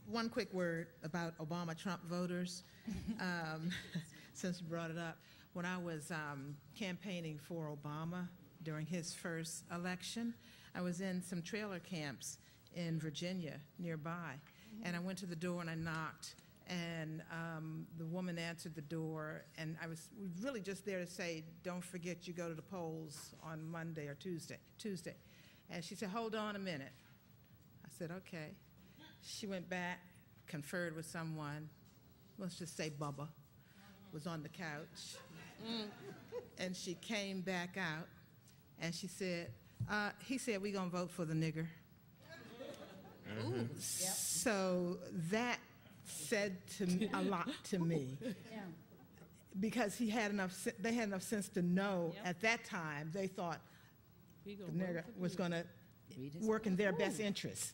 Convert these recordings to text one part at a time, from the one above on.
one quick word about Obama-Trump voters, since you brought it up. When I was campaigning for Obama during his first election, I was in some trailer camps in Virginia nearby, and I went to the door and I knocked, and the woman answered the door, and I was really just there to say, don't forget you go to the polls on Monday or Tuesday. And she said, hold on a minute. I said, okay. She went back, conferred with someone, let's just say Bubba, was on the couch. And she came back out, and she said, he said, we gonna vote for the nigger. Ooh. So that said to me, a lot to me. Yeah. Because they had enough sense to know at that time, they thought the nigger was gonna work in their best interest.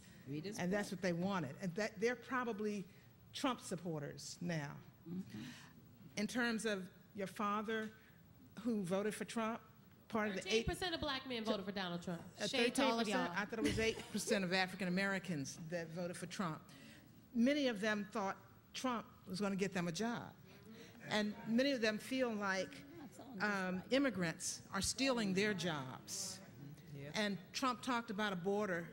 And that's what they wanted. And that they're probably Trump supporters now. In terms of your father, who voted for Trump, part of the 8% of black men voted for Donald Trump. 13%, I thought it was 8% of African Americans that voted for Trump. Many of them thought Trump was going to get them a job. And many of them feel like immigrants are stealing their jobs. And Trump talked about a border,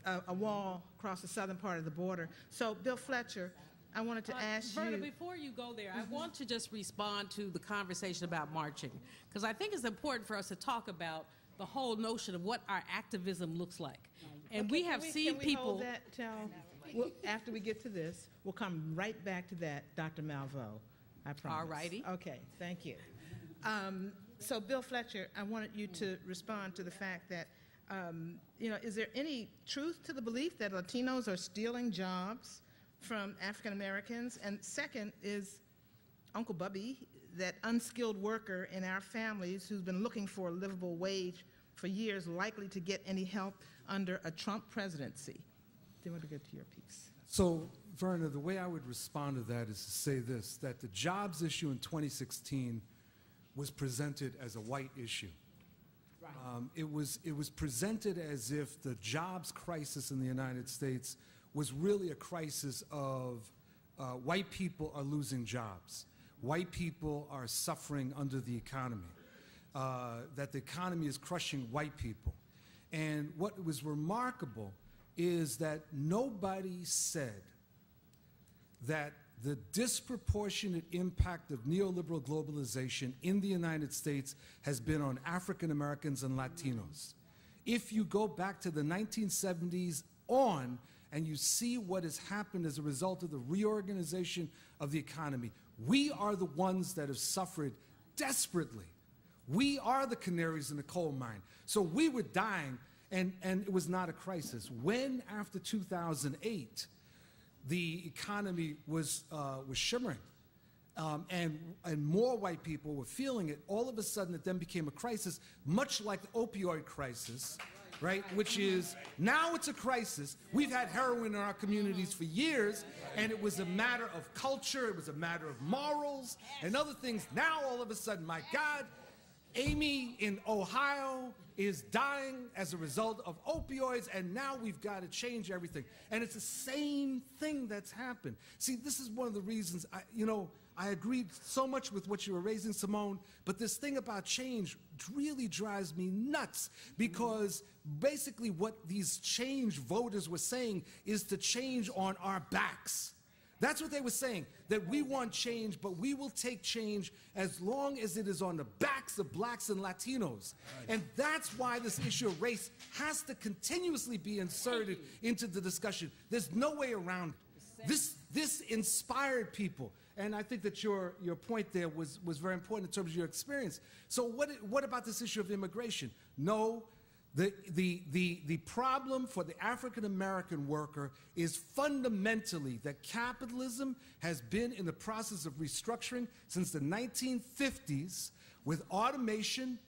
a wall across the southern part of the border. So, Bill Fletcher, I wanted to ask Verna, you. before you go there, I want to just respond to the conversation about marching, because I think it's important for us to talk about the whole notion of what our activism looks like. And Okay, we have seen can we people. Hold that till, after we get to this, we'll come right back to that, Dr. Malveaux. I promise. All righty. Okay, thank you. So, Bill Fletcher, I wanted you to respond to the fact that, is there any truth to the belief that Latinos are stealing jobs from African Americans? And second is Uncle Bubby, that unskilled worker in our families who's been looking for a livable wage for years, likely to get any help under a Trump presidency. Then we'll get to your piece. So, Verna, the way I would respond to that is to say this, that the jobs issue in 2016 was presented as a white issue. Right. It was presented as if the jobs crisis in the United States was really a crisis of white people are losing jobs. White people are suffering under the economy, that the economy is crushing white people. And what was remarkable is that nobody said that the disproportionate impact of neoliberal globalization in the United States has been on African Americans and Latinos. If you go back to the 1970s on, and you see what has happened as a result of the reorganization of the economy, we are the ones that have suffered desperately. We are the canaries in the coal mine. So we were dying, and it was not a crisis. When, after 2008, the economy was shimmering, and more white people were feeling it, all of a sudden it then became a crisis, much like the opioid crisis, right? Which is, now it's a crisis. We've had heroin in our communities for years, and it was a matter of culture, it was a matter of morals, and other things. Now, all of a sudden, my God, Amy in Ohio is dying as a result of opioids, and now we've got to change everything. And it's the same thing that's happened. See, this is one of the reasons, I agreed so much with what you were raising, Simone, but this thing about change really drives me nuts, because basically what these change voters were saying is to change on our backs. That's what they were saying, that we want change, but we will take change as long as it is on the backs of blacks and Latinos. And that's why this issue of race has to continuously be inserted into the discussion. There's no way around it. This inspired people. And I think that your point there was very important in terms of your experience. So what about this issue of immigration? No. The problem for the African-American worker is fundamentally that capitalism has been in the process of restructuring since the 1950s with automation,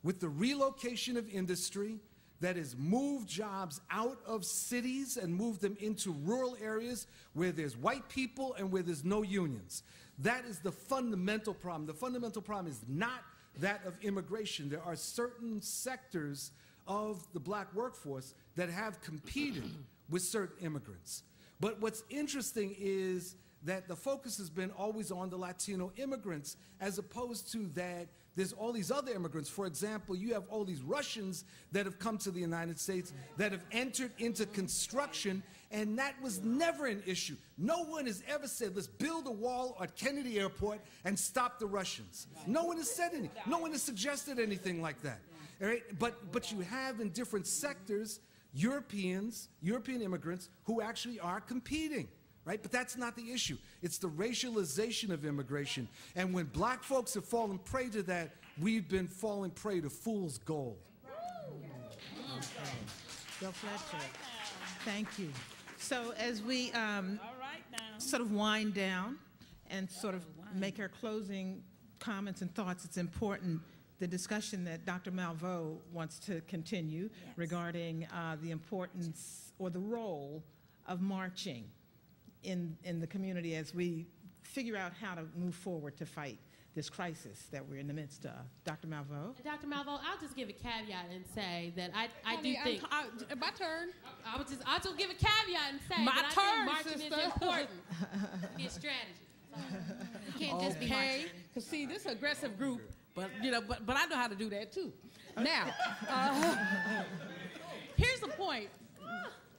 with the relocation of industry that has moved jobs out of cities and moved them into rural areas where there's white people and where there's no unions. That is the fundamental problem. The fundamental problem is not that of immigration. There are certain sectors of the black workforce that have competed with certain immigrants. But what's interesting is that the focus has been always on the Latino immigrants, as opposed to that there's all these other immigrants. For example, you have all these Russians that have come to the United States that have entered into construction, and that was never an issue. No one has ever said, let's build a wall at Kennedy Airport and stop the Russians. No one has said anything. No one has suggested anything like that. All right? But you have in different sectors European immigrants who actually are competing. Right? But that's not the issue. It's the racialization of immigration. And when black folks have fallen prey to that, we've been falling prey to fool's gold. Bill Fletcher. Thank you. So as we sort of wind down and sort of make our closing comments and thoughts, it's important the discussion that Dr. Malveaux wants to continue regarding the importance or the role of marching in the community as we figure out how to move forward to fight this crisis that we're in the midst of. Dr. Malveaux? Dr. Malveaux, I'll just give a caveat and say that I do think... my turn. I'll just give a caveat and say my that turn, I think marching sister. is important. Be a strategy. So you can't just be marching. Because see, this is an aggressive group, but I know how to do that too. Now, here's the point.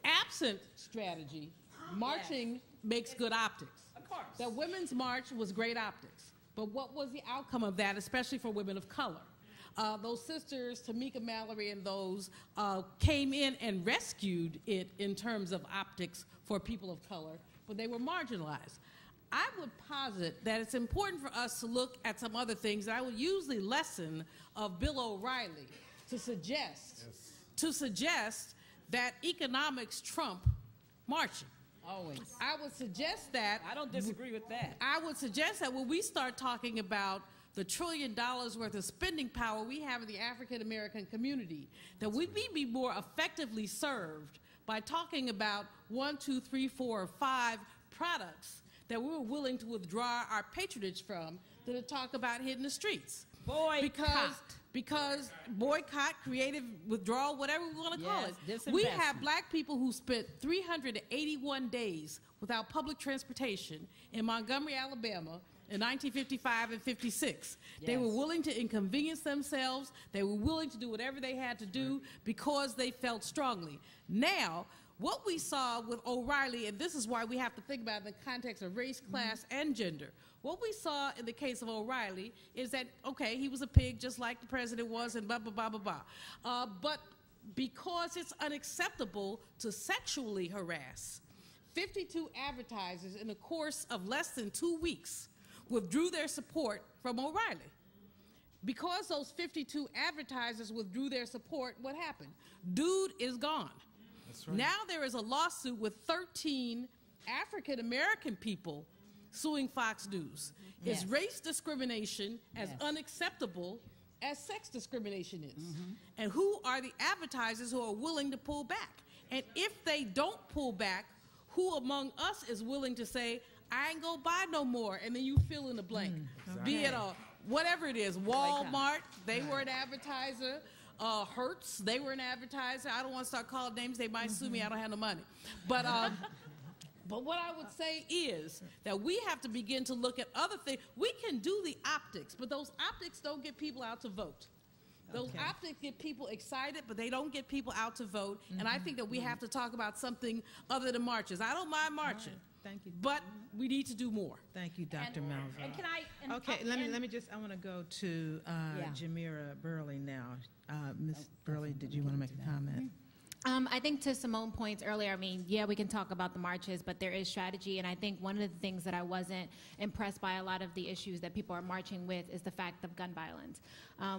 Absent strategy, marching makes good optics. Of course. That women's march was great optics. But what was the outcome of that, especially for women of color? Those sisters, Tamika Mallory and those, came in and rescued it in terms of optics for people of color, but they were marginalized. I would posit that it's important for us to look at some other things. I would use the lesson of Bill O'Reilly to suggest that economics trump marching. Always. I would suggest that. I don't disagree with that. I would suggest that when we start talking about the $1 trillion worth of spending power we have in the African American community, that we be more effectively served by talking about 1, 2, 3, 4, or 5 products that we were willing to withdraw our patronage from than to talk about hitting the streets. Because boycott, creative withdrawal, whatever we want to call it. We have black people who spent 381 days without public transportation in Montgomery, Alabama in 1955 and 56. Yes. They were willing to inconvenience themselves. They were willing to do whatever they had to do because they felt strongly. Now, what we saw with O'Reilly, and this is why we have to think about it in the context of race, class, and gender. What we saw in the case of O'Reilly is that, okay, he was a pig just like the president was and blah, blah, blah, blah, blah. But because it's unacceptable to sexually harass, 52 advertisers in the course of less than 2 weeks withdrew their support from O'Reilly. Because those 52 advertisers withdrew their support, what happened? Dude is gone. That's right. Now there is a lawsuit with 13 African American people suing Fox News. Yes. Is race discrimination as unacceptable as sex discrimination is? And who are the advertisers who are willing to pull back? And if they don't pull back, who among us is willing to say, I ain't gonna buy no more, and then you fill in the blank? Be it whatever it is, Walmart, they were an advertiser. Hertz, they were an advertiser. I don't want to start calling names. They might sue me. I don't have no money. But what I would say is that we have to begin to look at other things. We can do the optics, but those optics don't get people out to vote. Those optics get people excited, but they don't get people out to vote. And I think that we have to talk about something other than marches. I don't mind marching. Thank you. But we need to do more. Thank you, Dr. Malveaux. And can I? Okay, let me just. I want to go to Jamira Burley now. Ms. Burley, did you want to make a comment? I think to Simone's points earlier, I mean, yeah, we can talk about the marches, but there is strategy. And I think one of the things that I wasn't impressed by a lot of the issues that people are marching with is the fact of gun violence.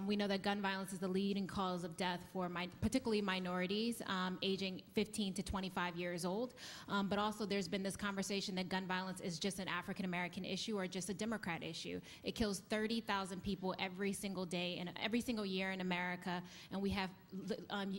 We know that gun violence is the leading cause of death for particularly minorities aging 15 to 25 years old. But also there's been this conversation that gun violence is just an African-American issue or just a Democrat issue. It kills 30,000 people every single day and every single year in America. And we have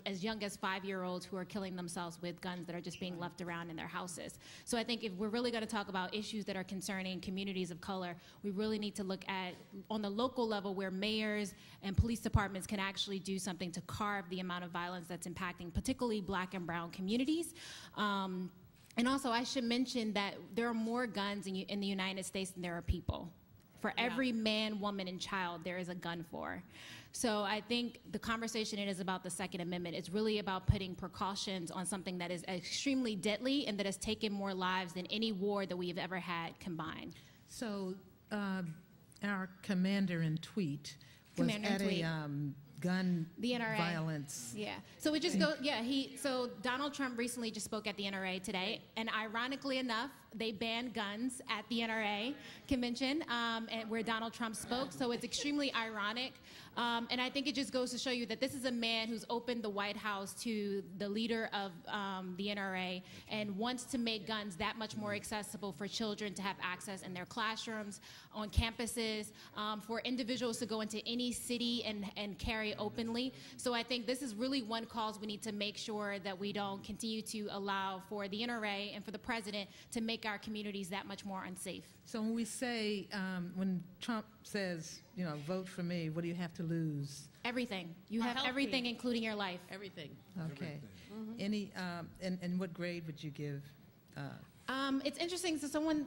as young as 5-year-olds who are killing themselves with guns that are just being left around in their houses. So I think if we're really going to talk about issues that are concerning communities of color, we really need to look at on the local level where mayors and police departments can actually do something to carve the amount of violence that's impacting particularly black and brown communities. And also, I should mention that there are more guns in the United States than there are people. For every man, woman, and child, there is a gun for. So I think the conversation is about the Second Amendment. It's really about putting precautions on something that is extremely deadly and that has taken more lives than any war that we have ever had combined. So our commander in tweet was at a gun the NRA. Violence. Yeah. So it just goes, so Donald Trump recently just spoke at the NRA today, and ironically enough, they banned guns at the NRA convention and where Donald Trump spoke, so it's extremely ironic. And I think it just goes to show you that this is a man who's opened the White House to the leader of the NRA and wants to make guns that much more accessible for children to have access in their classrooms, on campuses, for individuals to go into any city and carry openly. So I think this is really one cause we need to make sure that we don't continue to allow for the NRA and for the president to make our communities that much more unsafe. So when we say, when Trump says, you know, vote for me, what do you have to lose? Everything. You have everything, including your life. Everything. Okay. Any, and what grade would you give? It's interesting. So someone,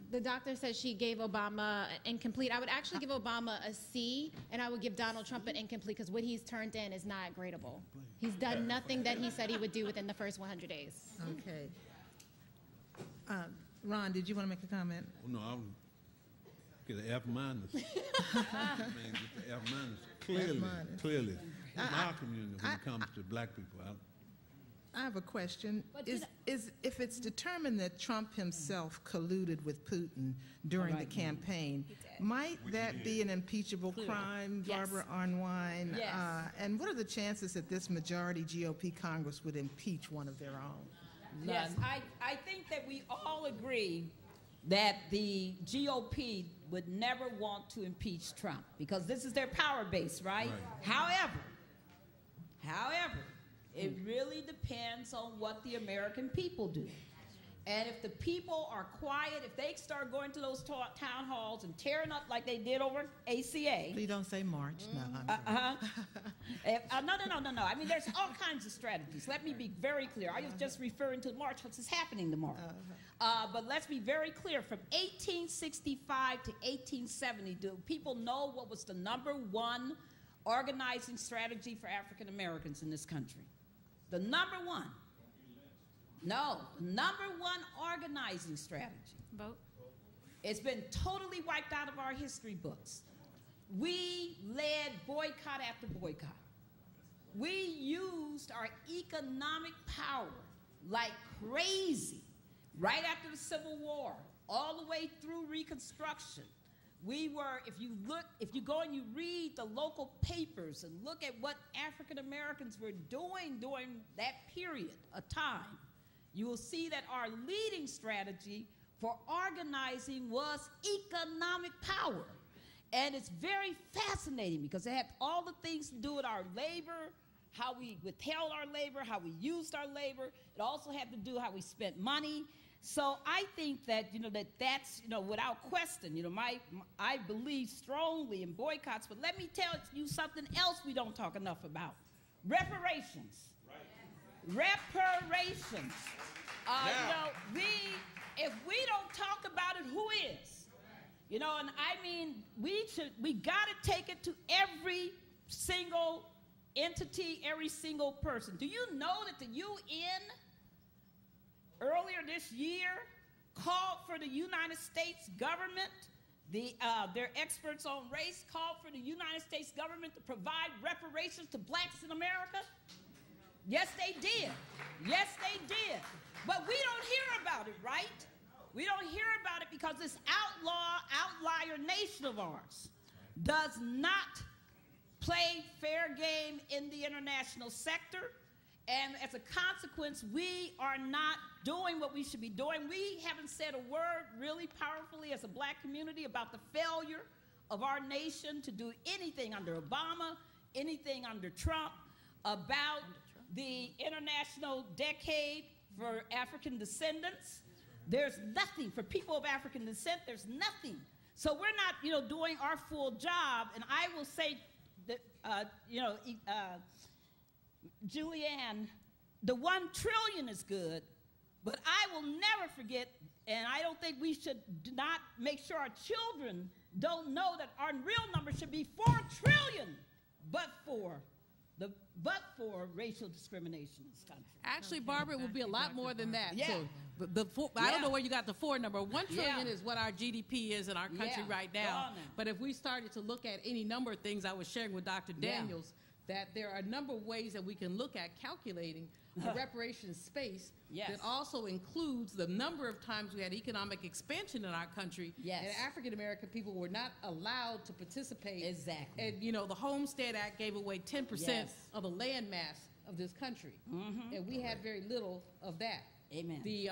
the doctor said she gave Obama incomplete. I would actually give Obama a C, and I would give Donald Trump an incomplete because what he's turned in is not gradable. He's done nothing that he said he would do within the first 100 days. Okay. Ron, did you want to make a comment? Well, no, I would get an F minus. Man, get the F minus. Clearly. In our community, when it comes to black people, I have a question. Is if it's determined that Trump himself colluded with Putin during the campaign, might that be an impeachable crime, Barbara Arnwine? Yes. And what are the chances that this majority GOP Congress would impeach one of their own? Yes, I think that we all agree that the GOP would never want to impeach Trump because this is their power base, right? However, it really depends on what the American people do. And if the people are quiet, if they start going to those town halls and tearing up like they did over ACA. Please don't say March. No, no. I mean, there's all kinds of strategies. Let me be very clear. I was just referring to March, what's happening tomorrow. But let's be very clear. From 1865 to 1870, do people know what was the #1 organizing strategy for African Americans in this country? The #1. No, #1 organizing strategy. Vote. It's been totally wiped out of our history books. We led boycott after boycott. We used our economic power like crazy right after the Civil War, all the way through Reconstruction. We were, if you go and you read the local papers and look at what African Americans were doing during that period of time, you will see that our leading strategy for organizing was economic power. And it's very fascinating because it had all the things to do with our labor, how we withheld our labor, how we used our labor. It also had to do how we spent money. So I think that, that's, without question, I believe strongly in boycotts, but let me tell you something else we don't talk enough about. Reparations. Reparations. If we don't talk about it, who is? And I mean, we got to take it to every single entity, every single person. Do you know that the UN earlier this year called for the United States government, their experts on race called for the United States government to provide reparations to blacks in America? Yes, they did. Yes, they did. But we don't hear about it, right? We don't hear about it because this outlier nation of ours does not play fair game in the international sector. And as a consequence, we are not doing what we should be doing. We haven't said a word really powerfully as a black community about the failure of our nation to do anything under Obama, anything under Trump, about the International Decade for African Descendants. There's nothing for people of African descent. There's nothing. So we're not, doing our full job. And I will say that, Julianne, the $1 trillion is good, But I will never forget, and I don't think we should not make sure our children don't know that our real number should be 4 trillion, but for racial discrimination in this country. Actually, Barbara, it will be a lot more than that. Yeah. So I don't know where you got the 4 number. 1 trillion is what our GDP is in our country right now. But if we started to look at any number of things, I was sharing with Dr. Daniels, that there are a number of ways that we can look at calculating a reparations space that also includes the number of times we had economic expansion in our country, and African American people were not allowed to participate. Exactly. And, you know, the Homestead Act gave away 10% of the land mass of this country, and we had very little of that. Amen. The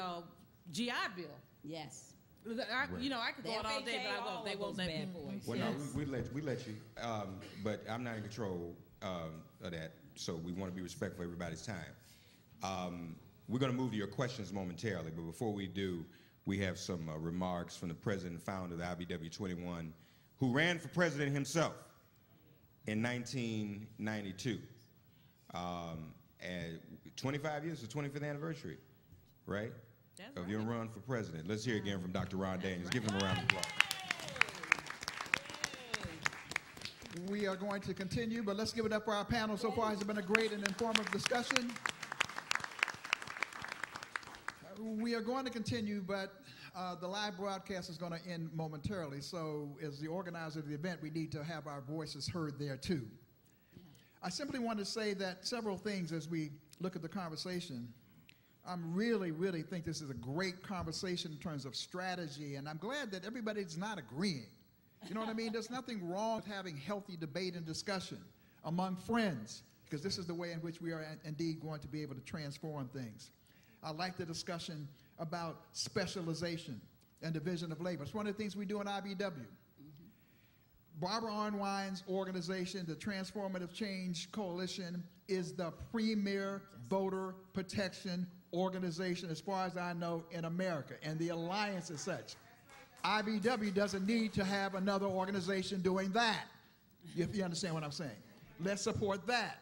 GI Bill. Yes. You know, I could go on all day, but they won't let me. Well, no, we let you, but I'm not in control of that, so we want to be respectful of everybody's time. We're going to move to your questions momentarily, but before we do, we have some remarks from the president and founder of the IBW 21, who ran for president himself in 1992. 25 years, the 25th anniversary, right? Of your run for president. Let's hear again from Dr. Ron Daniels. Give him a round of applause. We are going to continue, but let's give it up for our panel. So far, it's been a great and informative discussion. We are going to continue, but the live broadcast is going to end momentarily. So as the organizer of the event, we need to have our voices heard there too. I simply want to say that several things as we look at the conversation. I really think this is a great conversation in terms of strategy, and I'm glad that everybody's not agreeing. You know what I mean? There's nothing wrong with having healthy debate and discussion among friends, because this is the way in which we are indeed going to be able to transform things. I like the discussion about specialization and division of labor. It's one of the things we do in IBW. Barbara Arnwine's organization, the Transformative Change Coalition, is the premier voter protection organization, as far as I know, in America, and the alliance is such. IBW doesn't need to have another organization doing that, if you understand what I'm saying. Let's support that.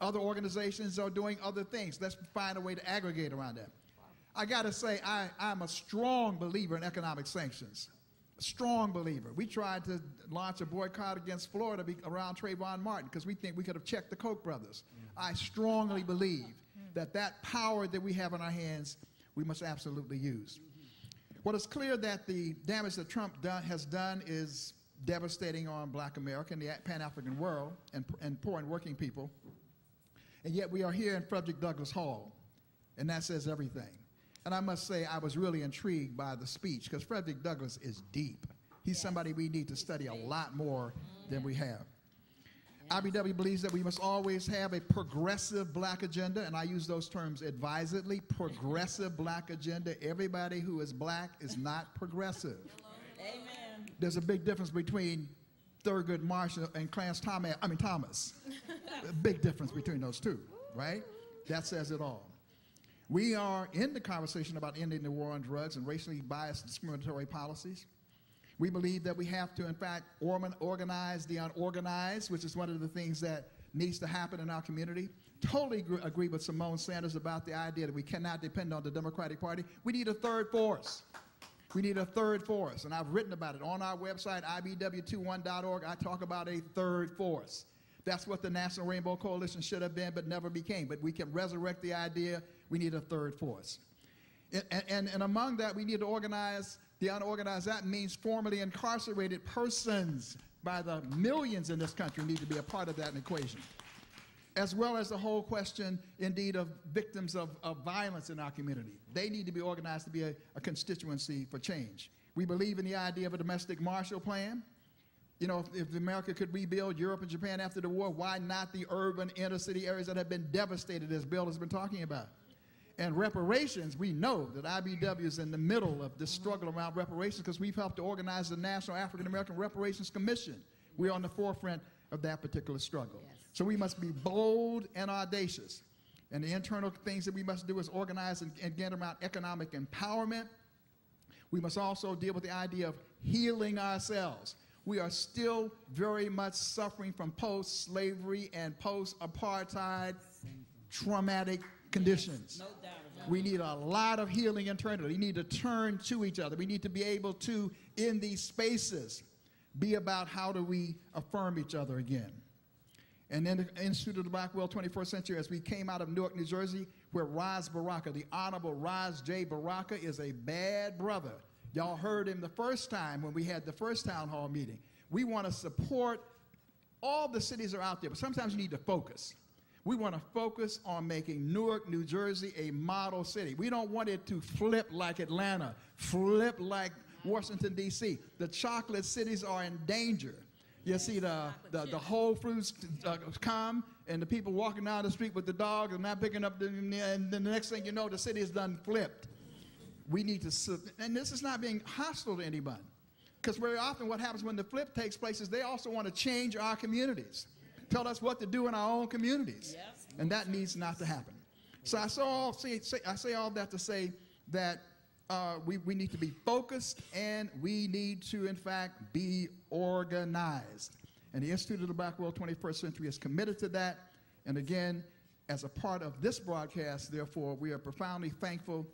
Other organizations are doing other things. Let's find a way to aggregate around that. I got to say, I'm a strong believer in economic sanctions. A strong believer. We tried to launch a boycott against Florida around Trayvon Martin because we think we could have checked the Koch brothers. I strongly believe that power that we have in our hands, we must absolutely use. Well, it's clear that the damage that Trump has done is devastating on Black America and the Pan-African world and poor and working people. And yet we are here in Frederick Douglass Hall, and that says everything. And I must say, I was really intrigued by the speech, because Frederick Douglass is deep. He's somebody we need to study a lot more than we have. IBW believes that we must always have a progressive Black agenda, and I use those terms advisedly, progressive Black agenda. Everybody who is Black is not progressive. Amen. There's a big difference between Thurgood Marshall and Clarence Thomas. A big difference between those two, right? That says it all. We are in the conversation about ending the war on drugs and racially biased discriminatory policies. We believe that we have to, in fact, organize the unorganized, which is one of the things that needs to happen in our community. Totally agree with Simone Sanders about the idea that we cannot depend on the Democratic Party. We need a third force. We need a third force, and I've written about it on our website, ibw21.org. I talk about a third force. That's what the National Rainbow Coalition should have been, but never became. But we can resurrect the idea we need a third force. And among that, we need to organize the unorganized. That means formerly incarcerated persons by the millions in this country need to be a part of that equation, as well as the whole question, indeed, of victims of violence in our community. They need to be organized to be a constituency for change. We believe in the idea of a domestic Marshall Plan. You know, if America could rebuild Europe and Japan after the war, why not the urban inner city areas that have been devastated, as Bill has been talking about? And reparations, we know that IBW is in the middle of this struggle around reparations because we've helped to organize the National African American Reparations Commission. We're on the forefront of that particular struggle. Yes. So we must be bold and audacious. And the internal things that we must do is organize and get around economic empowerment. We must also deal with the idea of healing ourselves. We are still very much suffering from post-slavery and post-apartheid traumatic conditions. No doubt We need a lot of healing internally. We need to turn to each other. We need to be able to, in these spaces, be about how do we affirm each other again. And then the Institute of the Black World 21st Century, as we came out of Newark, New Jersey, where Raz Baraka, the Honorable Raz J. Baraka, is a bad brother. Y'all heard him the first time when we had the first town hall meeting. We want to support, all the cities are out there, but sometimes you need to focus. We want to focus on making Newark, New Jersey a model city. We don't want it to flip like Atlanta, flip like Washington, D.C. The chocolate cities are in danger. You see the Whole Foods come, and the people walking down the street with the dog and not picking up, and then the next thing you know, the city is done flipped. We need to, and this is not being hostile to anybody, because very often what happens when the flip takes place is they also want to change our communities, tell us what to do in our own communities, yes. And that needs not to happen. So I say all that to say that we need to be focused, and we need to, in fact, be organized. And the Institute of the Black World 21st Century is committed to that. And again, as a part of this broadcast, therefore, we are profoundly thankful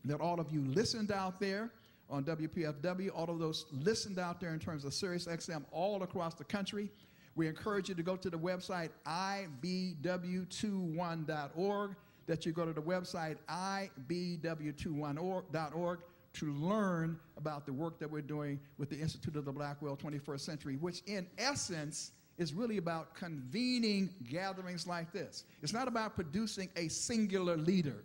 that all of you listened out there on WPFW, all of those listened out there in terms of SiriusXM all across the country. We encourage you to go to the website ibw21.org, that you go to the website ibw21.org to learn about the work that we're doing with the Institute of the Black World 21st Century, which in essence is really about convening gatherings like this. It's not about producing a singular leader.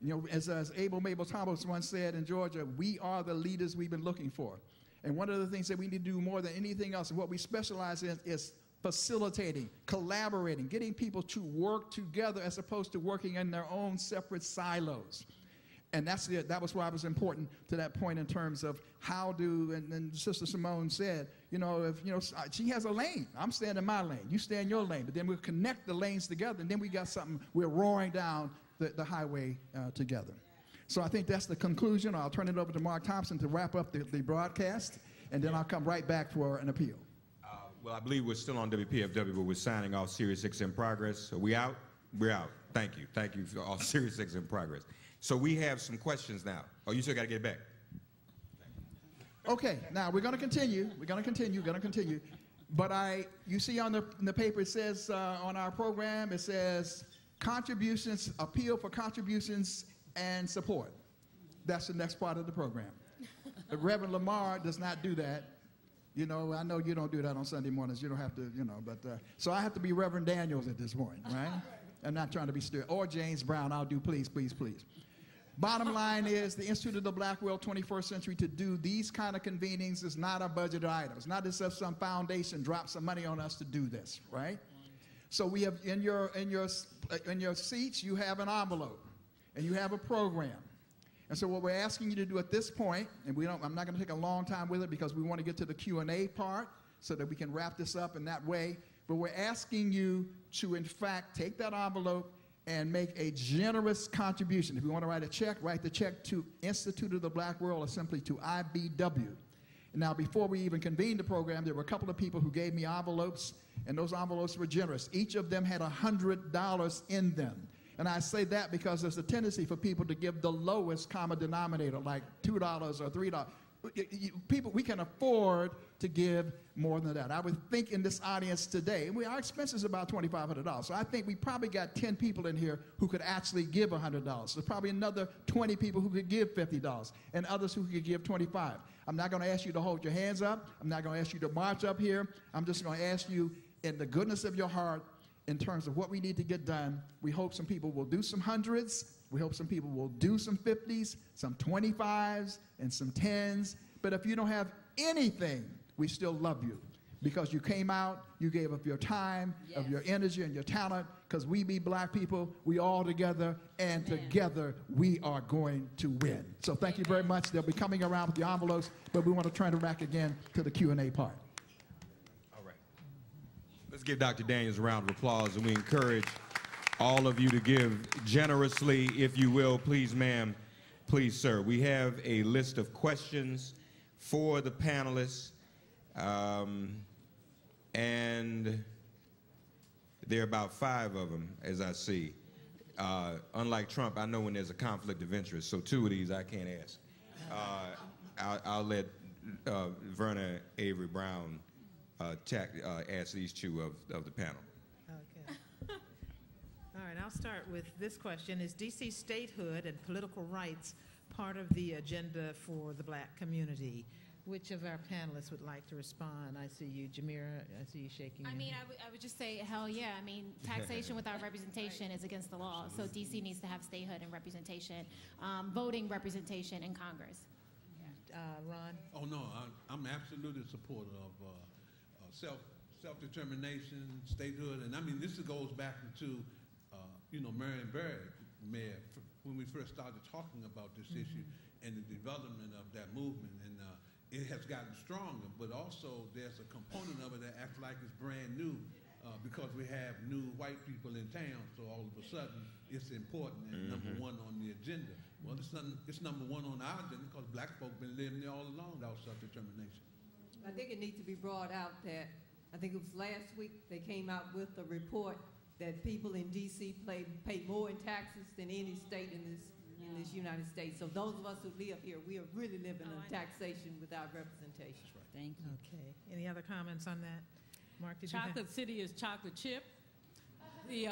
You know, as Abel Mabel Thompson once said in Georgia, we are the leaders we've been looking for. And one of the things that we need to do more than anything else, and what we specialize in, is facilitating, collaborating, getting people to work together as opposed to working in their own separate silos. And that was why it was important to that point in terms of how do, and Sister Simone said, she has a lane. I'm staying in my lane. You stay in your lane. But then we'll connect the lanes together, and then we got something, we're roaring down the highway together. So I think that's the conclusion. I'll turn it over to Mark Thompson to wrap up the broadcast, and then I'll come right back for an appeal. Well, I believe we're still on WPFW, but we're signing off SiriusXM Progress. So we out? We're out. Thank you. Thank you for all SiriusXM Progress. So we have some questions now. Oh, you still got to get back. Okay, now we're going to continue. We're going to continue. But you see on the paper, it says on our program, it says contributions, appeal for contributions and support. That's the next part of the program. Reverend Lamar does not do that. You know, I know you don't do that on Sunday mornings. You don't have to, but so I have to be Reverend Daniels at this point, right? I'm not trying to be strict. Or James Brown, I'll do please, please, please. Bottom line is the Institute of the Black World 21st Century to do these kind of convenings is not a budget item. It's not as if some foundation drops some money on us to do this, right? So we have in your seats, you have an envelope and you have a program. And so what we're asking you to do at this point, and I'm not going to take a long time with it because we want to get to the Q&A part so that we can wrap this up in that way. But we're asking you to, in fact, take that envelope and make a generous contribution. If you want to write a check, write the check to Institute of the Black World or simply to IBW. Now, before we even convened the program, there were a couple of people who gave me envelopes, and those envelopes were generous. Each of them had $100 in them. And I say that because there's a tendency for people to give the lowest common denominator, like $2 or $3. People, we can afford to give more than that. I would think in this audience today, our expenses are about $2,500. So I think we probably got 10 people in here who could actually give $100. There's probably another 20 people who could give $50 and others who could give $25. I'm not going to ask you to hold your hands up. I'm not going to ask you to march up here. I'm just going to ask you in the goodness of your heart, in terms of what we need to get done. We hope some people will do some hundreds. We hope some people will do some 50s, some 25s, and some 10s. But if you don't have anything, we still love you because you came out, you gave up your time, yes, of your energy and your talent, because we be black people, we all together, and together we are going to win. So thank you very much. They'll be coming around with the envelopes, but we want to turn it back again to the Q&A part. Let's give Dr. Daniels a round of applause, and we encourage all of you to give generously, if you will. Please, ma'am, please, sir. We have a list of questions for the panelists, and there are about 5 of them, as I see. unlike Trump, I know when there's a conflict of interest, so 2 of these I can't ask. I'll let Verna Avery Brown ask these 2 of the panel. Okay. All right, I'll start with this question. Is D.C. statehood and political rights part of the agenda for the black community? Which of our panelists would like to respond? I see you, Jamira. I see you shaking your head. I would just say, hell yeah. I mean, taxation without representation is against the law. So D.C. needs to have statehood and representation, voting representation in Congress. Ron? Oh, no, I'm absolutely supportive of self-determination, statehood. And I mean, this goes back to, Marion Barry, Mayor, when we first started talking about this issue and the development of that movement. And it has gotten stronger, but also there's a component of it that acts like it's brand new because we have new white people in town, so all of a sudden it's important and number 1 on the agenda. Well, it's number 1 on our agenda because black folk been living there all along without self-determination. I think it needs to be brought out that, I think it was last week, they came out with a report that people in D.C. pay more in taxes than any state in this United States. So those of us who live here, we are really living in taxation without representation. That's right. Thank you. Okay. Any other comments on that? Mark, did Chocolate City is chocolate chip. In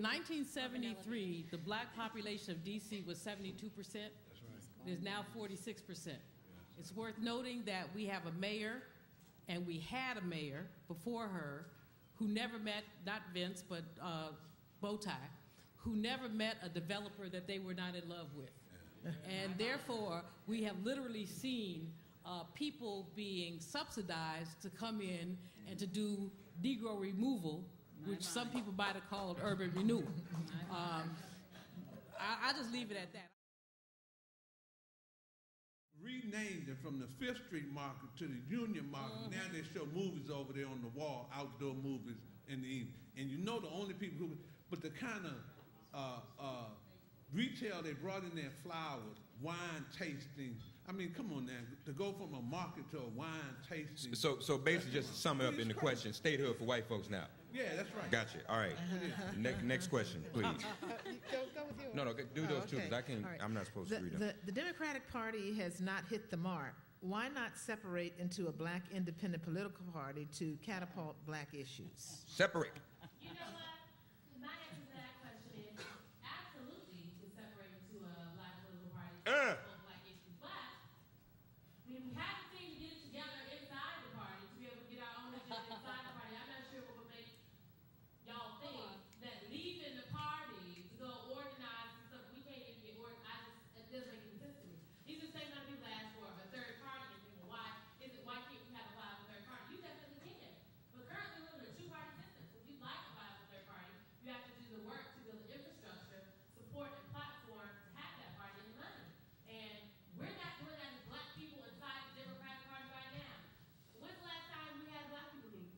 1973, the black population of D.C. was 72%. That's right. It is now 46%. It's worth noting that we have a mayor, and we had a mayor before her who never met, not Vince, but Bowtie, who never met a developer that they were not in love with. And therefore, we have literally seen people being subsidized to come in and to do Negro removal, which some people might have called urban renewal. I just leave it at that. Renamed it from the 5th Street Market to the Union Market. Now they show movies over there on the wall, outdoor movies in the evening. And the only people who, but the kind of retail they brought in there, flowers, wine tasting. I mean, come on now, to go from a market to a wine tasting. So basically, just to sum it up in the question, statehood for white folks now. Yeah, that's right. Gotcha. All right. Next question, please. Go with yours. No, do those 2 because I can't. Right. I'm not supposed to read them. The Democratic Party has not hit the mark. Why not separate into a black independent political party to catapult black issues? Separate. You know what? My answer to that question is absolutely to separate into a black political party to catapult black issues. But I mean, we haven't seemed to get it together inside the party to be able to get our own agenda inside the party. I'm not sure what would make y'all think that leaving the party to go organize and stuff, we can't even get organized. It doesn't make any sense to me. These are the same kind of people that ask for a third party and think, well, why can't we have a viable third party? You definitely can. But currently we're in a 2-party system. So if you'd like a viable third party, you have to do the work to build the infrastructure, support and platform to have that party and the money. And we're not doing that as black people inside the Democratic Party right now. When's the last time we had black people meet?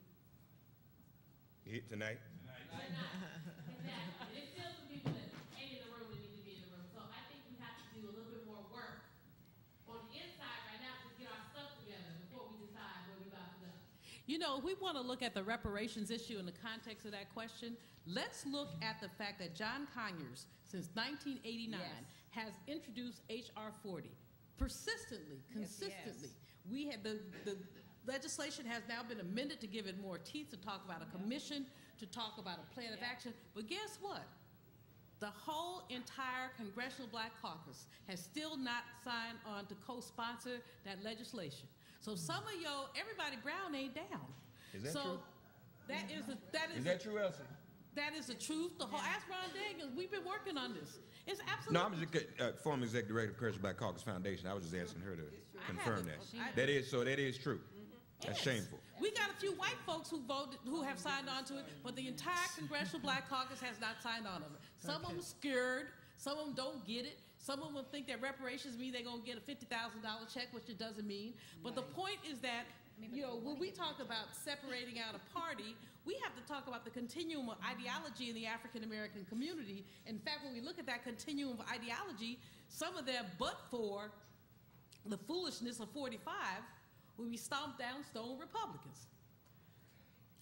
Tonight. Exactly. And there's still some people that ain't in the room that need to be in the room. So I think we have to do a little bit more work on the inside right now to get our stuff together before we decide where we're about to go. If we want to look at the reparations issue in the context of that question, let's look at the fact that John Conyers, since 1989, has introduced H.R. 40 persistently, consistently. We had the legislation has now been amended to give it more teeth, to talk about a commission, to talk about a plan of action. But guess what? The whole entire Congressional Black Caucus has still not signed on to co-sponsor that legislation. So some of everybody Brown ain't down. Is that true? Is that true, Elsie? That is the truth. Ask Ron Daniels. We've been working on this. It's absolutely. No, I'm just former executive director of the Congressional Black Caucus Foundation. I was just asking her to confirm that. That is true. That's shameful. We got a few white folks who have signed on to it, but the entire Congressional Black Caucus has not signed on to it. Some of them scared. Some of them don't get it. Some of them think that reparations mean they're going to get a $50,000 check, which it doesn't mean. But the point is that, when we talk about separating out a party, we have to talk about the continuum of ideology in the African American community. In fact, when we look at that continuum of ideology, some of them, but for the foolishness of 45, when we stomp down stone Republicans.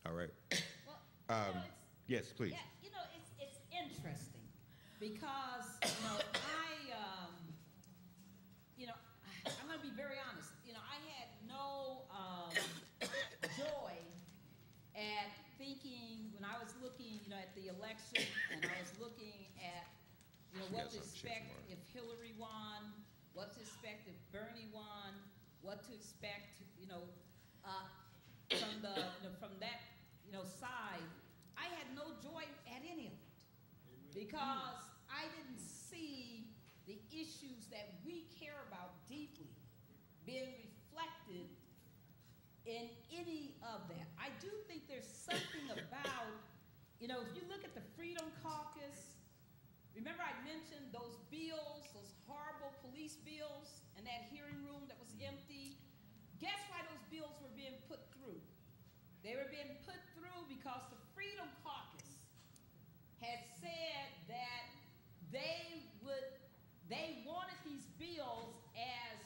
All right. Well, yes, please. Yeah, it's interesting because, I'm going to be very honest. I had no joy at thinking when I was looking, at the election, and I was looking at, what to expect if Hillary won, what to expect if Bernie won, what to expect, from that, side. I had no joy at any of it because I didn't see the issues that we care about deeply being reflected in any of that. I do think there's something about, if you look at the Freedom Caucus, remember I mentioned those bills, those horrible police bills, and that hearing room that was empty? Guess why those bills were being put through? They were being put through because the Freedom Caucus had said that they wanted these bills as,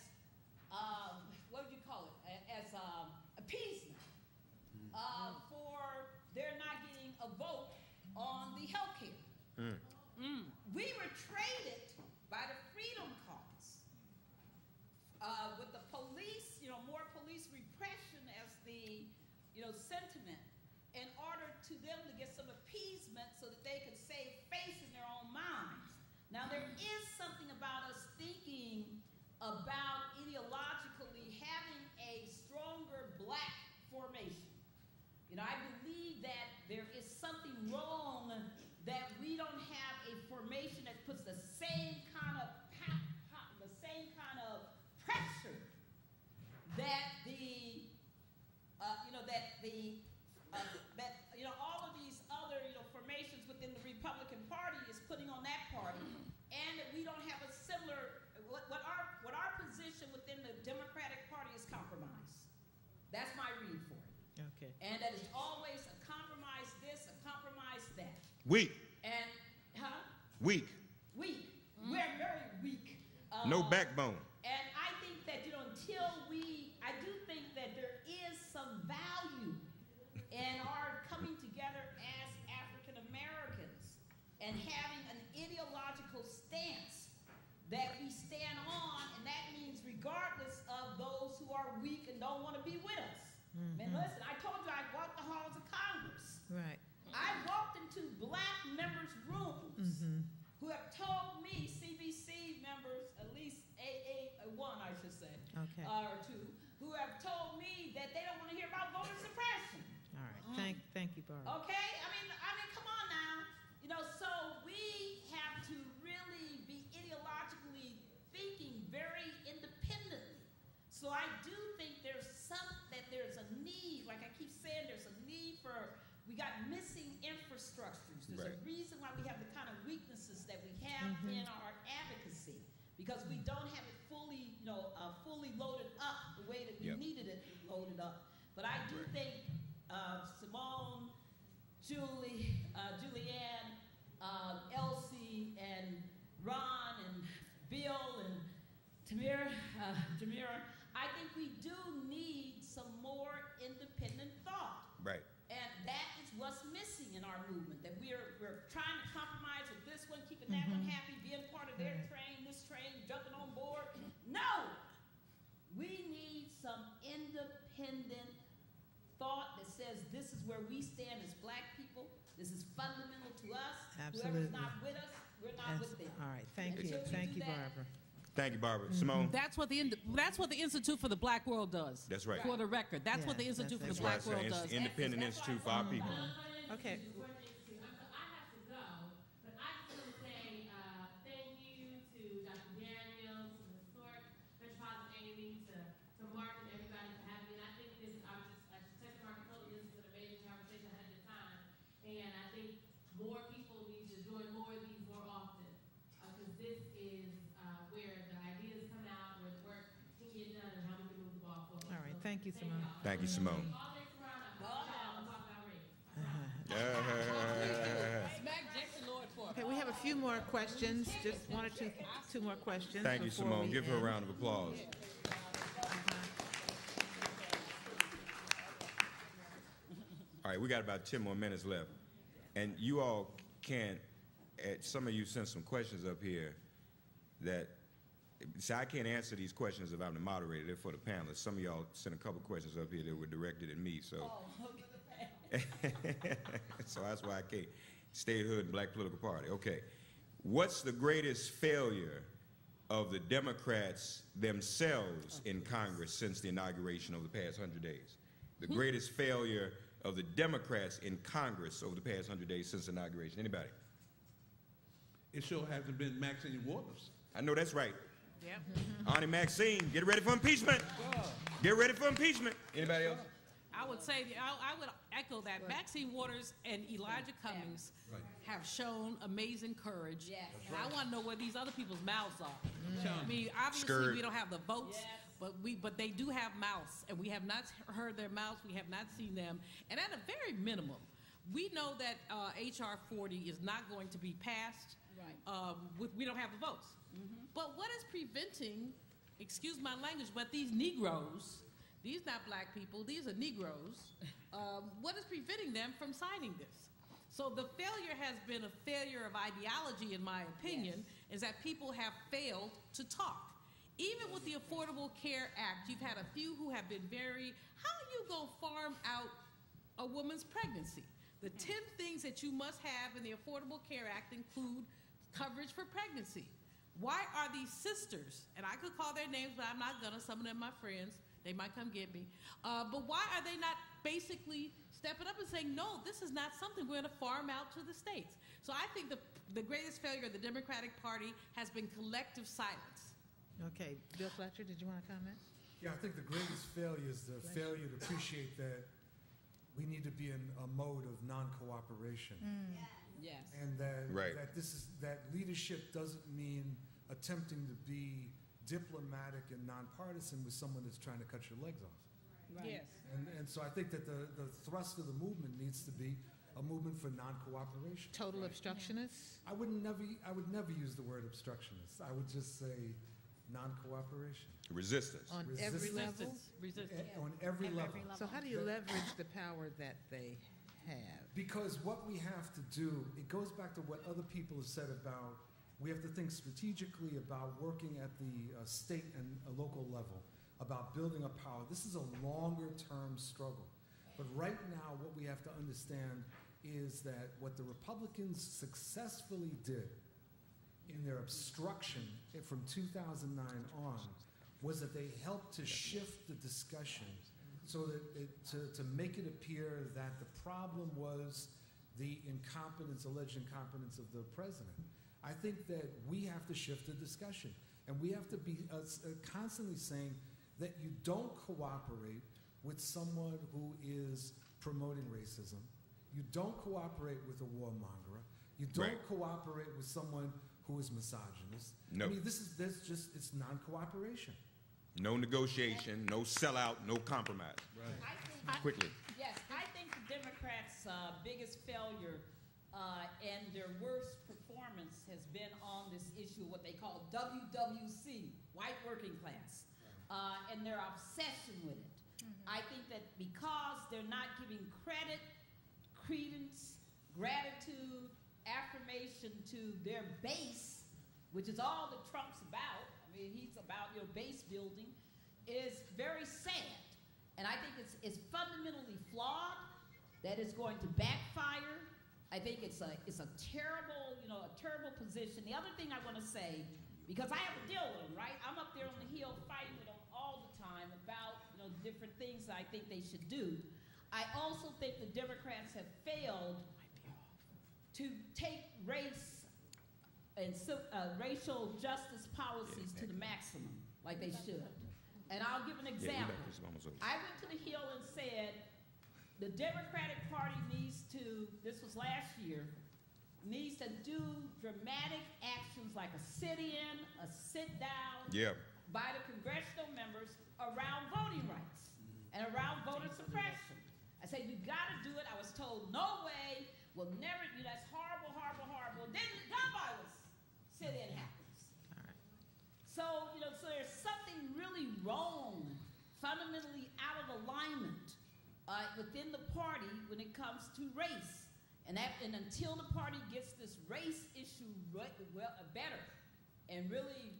what would you call it, as appeasement for their not getting a vote on the health care. We were traded by the Freedom Caucus with the police, more police repression as the, sentiment in order to them to get some appeasement so that they could save face in their own minds. Now, there is something about us thinking about ideologically having a stronger black formation. I believe that there is something wrong that we don't have a formation that puts the same kind of pressure that all of these other formations within the Republican Party is putting on that party, and that we don't have a similar what our position within the Democratic Party is compromise. That's my read for it. Okay. And that is always a compromise this, a compromise that. Weak. And Weak. Weak. We're very weak. No backbone. And I think that I do think that there is some value in our coming together as African Americans and having an ideological stance that we stand on, and that means regardless of those who are weak and don't want to be with us. Man, listen, I told you I walked the halls of Congress. Right. I walked into black members' rooms who have told me, CBC members, at least one, I should say, or two, who have told me that they don't want to hear about voter suppression. All right. Thank you, Barbara. Okay? I mean, come on now. So we have to really be ideologically thinking very independently. So I do think there's a need, like I keep saying, there's a need for, we got missing infrastructures. There's a reason why we have the kind of weaknesses that we have in our advocacy, because we don't have it fully loaded up the way that we needed it loaded up. But I do think Simone, Julianne, Elsie, and Ron, and Bill, and Tamira, I think we do need some more independent thought. Right. And that is what's missing in our movement, that we're trying to compromise with this one, keeping that one happy, being part of their train, this train, jumping on board. No! We need some independent thought that says this is where we stand as black people. This is fundamental to us. Absolutely. Whoever's not with us, we're not with them. All right. Thank you, Barbara. Thank you, Barbara. Simone? That's what the Institute for the Black World does. That's right. For the record. That's what the Institute for the Black World does. Independent institute for our people. Okay. I have to go, but I just want to say thank you to Dr. Daniels, to the Historic Metropolitan AME, to Mark and everybody for having me. And I think this, I should text Mark and told you this is an amazing conversation ahead of time. And I think more people need to join more of these more often, because this is where the ideas come out, where the work can get done, and how we can move the ball forward. All right. Thank you, Simone. Thank you, Simone. All next round, I'll talk about race. Okay, we have a few more questions. Just one or two more questions. Thank you, Simone. Give her a round of applause. All right, we got about 10 more minutes left. And you all can't some of you sent some questions up here that, see, I can't answer these questions if I'm the moderator. They're for the panelists. Some of y'all sent a couple questions up here that were directed at me, so. Oh, okay. So that's why I can't. Statehood and Black Political Party. Okay. What's the greatest failure of the Democrats themselves in Congress since the inauguration over the past 100 days? The greatest failure of the Democrats in Congress over the past 100 days since inauguration. Anybody? It sure hasn't been Maxine Waters. I know that's right. Yep. Auntie Maxine, get ready for impeachment. Get ready for impeachment. Anybody else? I would say, I would echo that. Maxine Waters and Elijah Cummings have shown amazing courage. Yes. And I want to know where these other people's mouths are. I mean, obviously Skirt. we don't have the votes, Yes. but they do have mouths, and we have not heard their mouths. We have not seen them. And at a very minimum, we know that H.R. 40 is not going to be passed. Right. We don't have the votes. But what is preventing, excuse my language, but these Negroes, these not black people, these are Negroes, what is preventing them from signing this? So the failure has been a failure of ideology, in my opinion, is that people have failed to talk. Even with the Affordable Care Act, you've had a few who have been very, how are you going to farm out a woman's pregnancy? The 10 things that you must have in the Affordable Care Act include coverage for pregnancy. Why are these sisters, and I could call their names, but I'm not gonna, some of them my friends, they might come get me, but why are they not basically stepping up and saying, no, this is not something we're gonna farm out to the states? So I think the greatest failure of the Democratic Party has been collective silence. Okay, Bill Fletcher, did you want to comment? Yeah, I think the greatest failure is the failure to appreciate that we need to be in a mode of non-cooperation. Yes. And that, Right. that leadership doesn't mean attempting to be diplomatic and nonpartisan with someone that's trying to cut your legs off. Right. Yes. And so I think that the thrust of the movement needs to be a movement for non-cooperation. Total obstructionists? I would never use the word obstructionist. I would just say non-cooperation. Resistance. On every level? Resistance. On every level. So how do you leverage the power that they have? Because what we have to do, it goes back to what other people have said about, we have to think strategically about working at the state and local level, about building up power. This is a longer-term struggle. But right now, what we have to understand is that what the Republicans successfully did in their obstruction from 2009 on was that they helped to shift the discussion so that to make it appear that the problem was the incompetence, alleged incompetence of the president. I think that we have to shift the discussion, and we have to be constantly saying that you don't cooperate with someone who is promoting racism. You don't cooperate with a warmonger. You don't cooperate with someone who is misogynist. No. I mean, it's non-cooperation. No negotiation, no sellout, no compromise. Right. Quickly. Yes, I think the Democrats' biggest failure and their worst performance has been on this issue, what they call WWC, white working class, and their obsession with it. I think that because they're not giving credit, credence, gratitude, affirmation to their base, which is all that Trump's about. I mean, he's about your base building, is very sad. And I think it's fundamentally flawed, that it's going to backfire. I think it's a terrible, a terrible position. The other thing I want to say, because I have to deal with them, right? I'm up there on the Hill fighting with them all the time about, different things that I think they should do. I also think the Democrats have failed to take race and racial justice policies to the maximum, like they should. And I'll give an example. I went to the Hill and said, the Democratic Party needs to, this was last year, needs to do dramatic actions like a sit-in, a sit-down by the congressional members around voting rights and around voter suppression. I said, you gotta do it. I was told, no way, we'll never do that. That's horrible, horrible, horrible. Then the gun violence sit-in happens. So, so there's something really wrong, fundamentally out of alignment within the party when it comes to race. And until the party gets this race issue better and really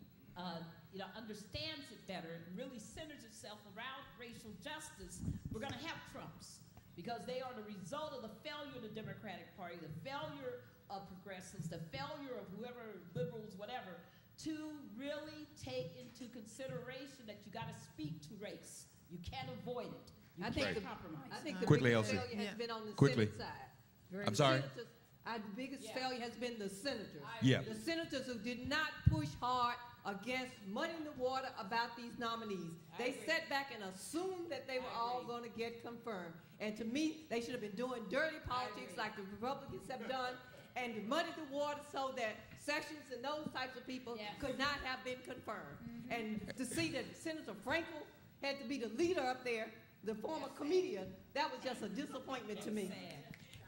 understands it better and really centers itself around racial justice, we're going to have Trumps, because they are the result of the failure of the Democratic Party, the failure of progressives, the failure of whoever, liberals, whatever, to really take into consideration that you got to speak to race. You can't avoid it. You can't compromise. I think the Quickly, biggest Elsie. failure has been on the Quickly. Senate side. I'm sorry? The biggest failure has been the senators. Yeah. The senators who did not push hard against muddying the water about these nominees. They sat back and assumed that they were all going to get confirmed. And to me, they should have been doing dirty politics like the Republicans have done and muddy the water so that Sessions and those types of people could not have been confirmed. And to see that Senator Frankel had to be the leader up there, the former comedian, that was just a disappointment to me.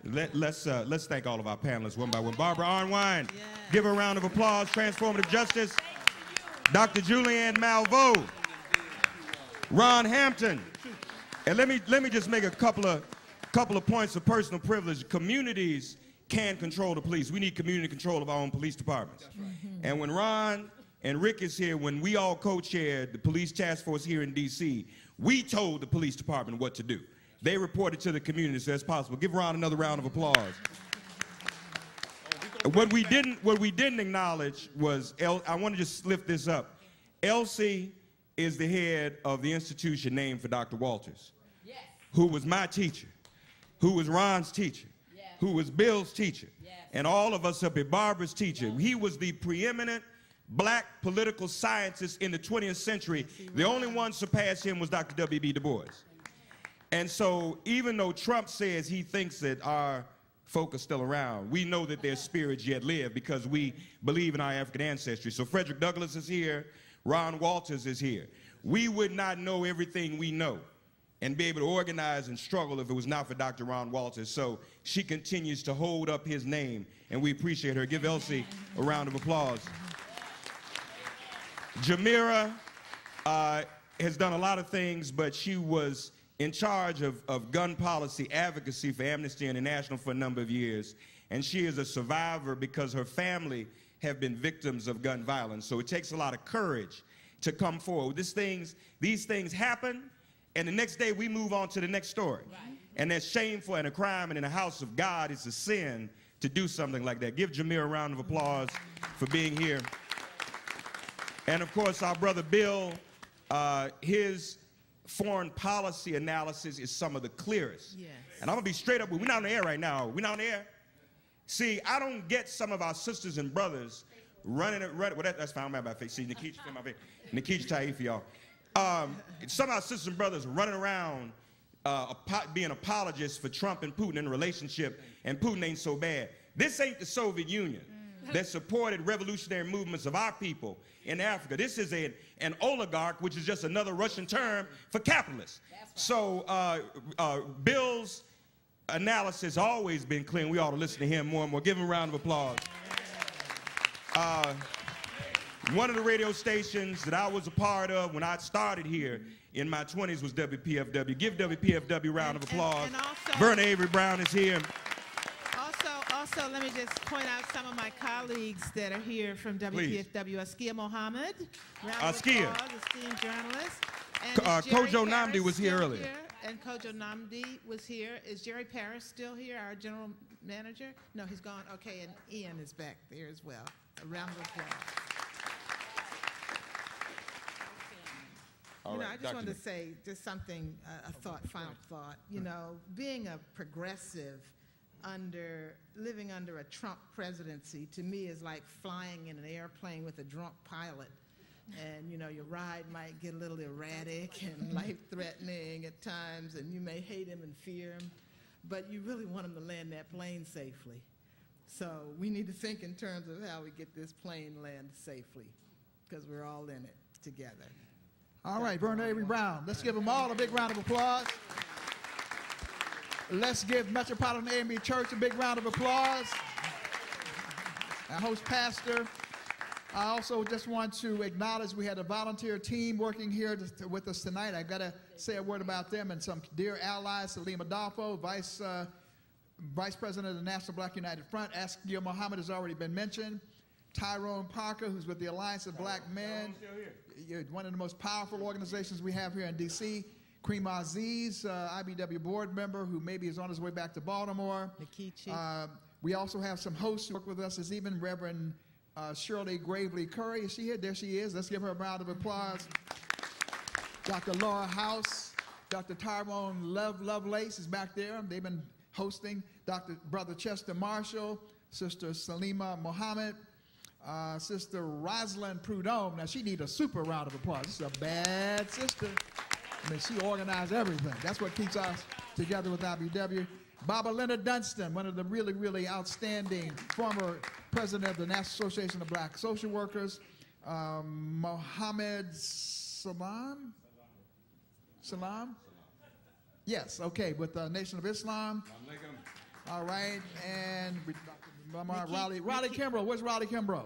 Let's thank all of our panelists one by one. Barbara Arnwine, give her a round of applause. Transformative Justice. Dr. Julianne Malveaux, Ron Hampton, and let me just make a couple of points of personal privilege. Communities can control the police. We need community control of our own police departments. And when Ron and Rick is here, when we all co-chaired the police task force here in D.C., we told the police department what to do. They reported to the community as best possible. Give Ron another round of applause. What we didn't acknowledge was, I want to just lift this up. Elsie is the head of the institution named for Dr. Walters, who was my teacher, who was Ron's teacher, who was Bill's teacher, and all of us up at Barbara's teacher. He was the preeminent black political scientist in the 20th century. The only one surpassed him was Dr. W.B. Du Bois. And so even though Trump says he thinks that our folk are still around, we know that their spirits yet live because we believe in our African ancestry. So Frederick Douglass is here, Ron Walters is here. We would not know everything we know and be able to organize and struggle if it was not for Dr. Ron Walters. So she continues to hold up his name, and we appreciate her. Give Elsie a round of applause. Jamira has done a lot of things, but she was in charge of gun policy advocacy for Amnesty International for a number of years. And she is a survivor because her family have been victims of gun violence. So it takes a lot of courage to come forward. These things happen, and the next day we move on to the next story. Right. And that's shameful and a crime, and in the house of God, it's a sin to do something like that. Give Jamir a round of applause for being here. And of course, our brother Bill, his foreign policy analysis is some of the clearest. Yes. And I'm gonna be straight up with, we're not on the air right now. We're not on the air. See, I don't get some of our sisters and brothers running, well, that's fine, I'm about to face. See, Nikisha, my face. Nikisha Taif, y'all. Some of our sisters and brothers running around being apologists for Trump and Putin in a relationship, and Putin ain't so bad. This ain't the Soviet Union that supported revolutionary movements of our people in Africa. This is an oligarch, which is just another Russian term for capitalists. Right. So Bill's analysis has always been clear, and we ought to listen to him more and more. Give him a round of applause. One of the radio stations that I was a part of when I started here in my 20s was WPFW. Give WPFW a round of applause. And also, Verna Avery Brown is here. Also, let me just point out some of my colleagues that are here from WPFW. Askia Mohammed, Askia, esteemed journalist. Kojo Namdi was here earlier. And Kojo Namdi was here. Is Jerry Parrish still here, our general manager? No, he's gone. Okay, and Ian is back there as well. A round of applause. I just wanted to say just something, final thought. Being a progressive living under a Trump presidency, to me, is like flying in an airplane with a drunk pilot. And, your ride might get a little erratic and life-threatening at times, and you may hate him and fear him, but you really want him to land that plane safely. So we need to think in terms of how we get this plane landed safely, because we're all in it together. All right, Verna Avery Brown. Let's give them all a big round of applause. Let's give Metropolitan AME Church a big round of applause. Our host pastor. I also just want to acknowledge we had a volunteer team working here with us tonight. I've got to say a word about them and some dear allies, Salima Dalfo, Vice President of the National Black United Front. Askia Muhammad has already been mentioned. Tyrone Parker, who's with the Alliance of Black Men, one of the most powerful organizations we have here in D.C. Kareem Aziz, IBW board member, who maybe is on his way back to Baltimore. Nikichi. We also have some hosts who work with us this evening. Reverend Shirley Gravely Curry. Is she here? There she is. Let's give her a round of applause. Dr. Laura House. Dr. Tyrone Lovelace is back there. They've been hosting. Brother Chester Marshall. Sister Salima Mohammed. Sister Rosalind Prudhomme. Now, she needs a super round of applause. This is a bad sister. I mean, she organized everything. That's what keeps us together with IBW. Baba Leonard Dunstan, one of the really, really outstanding former president of the National Association of Black Social Workers. Mohammed Salam? Salam? Yes, okay, with the Nation of Islam. All right, and Lamar, Raleigh Kimbrough. Where's Raleigh Kimbrough?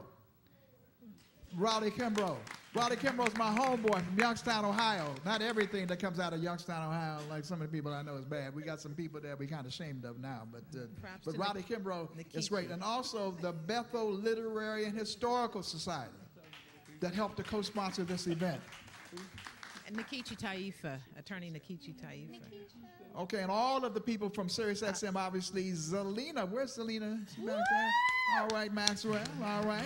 Raleigh Kimbrough. Raleigh Kimbrough's my homeboy from Youngstown, Ohio. Not everything that comes out of Youngstown, Ohio, like some of the people I know is bad. We got some people there we're kind of ashamed of now, but Raleigh Kimbrough is great. And also the Bethel Literary and Historical Society that helped to co-sponsor this event. And Nikichi Taifa, Attorney Nikichi Taifa. Okay, and all of the people from SiriusXM, obviously. Zelina, where's Zelina? She back there? All right, Maxwell, all right.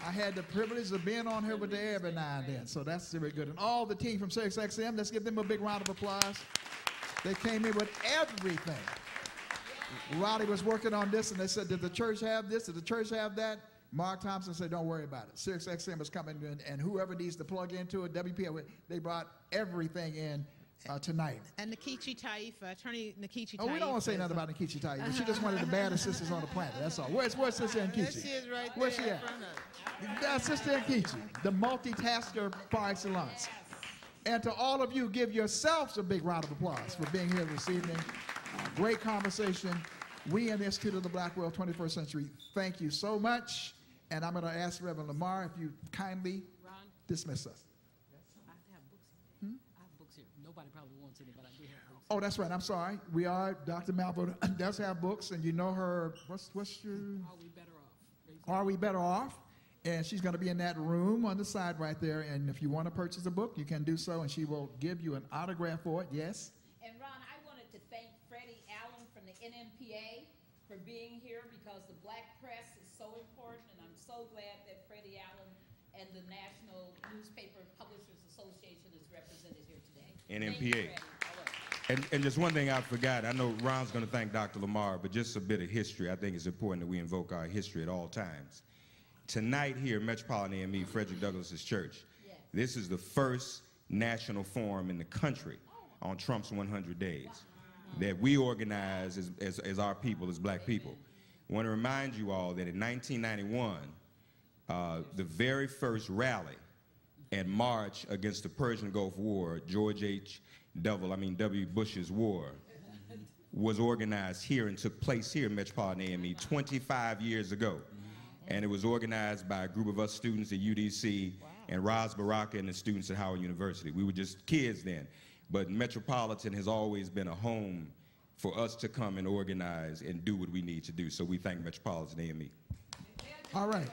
I had the privilege of being on here with her every now and then, so that's very good. And all the team from SiriusXM, let's give them a big round of applause. They came in with everything. Roddy was working on this, and they said, did the church have this? Did the church have that? Mark Thompson said, don't worry about it. SiriusXM is coming in, and whoever needs to plug into it, WPFW, they brought everything in tonight. And Nikichi Taifa, Attorney Nikichi Taifa. Oh, we don't want to say nothing about Nikichi Taifa. She's just one of the baddest sisters on the planet. That's all. Where's Sister Nikichi? There she is right there. Where's she at? That's Sister Nikichi, the multitasker par excellence. And to all of you, give yourselves a big round of applause for being here this evening. Great conversation. We in the Institute of the Black World 21st Century, thank you so much. And I'm going to ask Reverend Lamar if you kindly dismiss us. Nobody probably wants any, but I do have books. Oh, that's right. I'm sorry. We are, Dr. Malveaux does have books, and you know her, what's your? Are We Better Off? Are We Better Off? And she's going to be in that room on the side right there. And if you want to purchase a book, you can do so, and she will give you an autograph for it. Yes? And Ron, I wanted to thank Freddie Allen from the NMPA for being here, because the black press is so important, and I'm so glad that Freddie Allen and the National Newspaper Publishers Association is represented here today. NMPA. And just one thing I forgot, I know Ron's going to thank Dr. Lamar, but just a bit of history. I think it's important that we invoke our history at all times. Tonight here at Metropolitan AME, Frederick Douglass's church, this is the first national forum in the country on Trump's 100 days that we organize as our people, as black people. I want to remind you all that in 1991, the very first rally and march against the Persian Gulf War, W. Bush's war, was organized here and took place here in Metropolitan AME 25 years ago. And it was organized by a group of us students at UDC and Raz Baraka and the students at Howard University. We were just kids then. But Metropolitan has always been a home for us to come and organize and do what we need to do. So we thank Metropolitan AME. All right.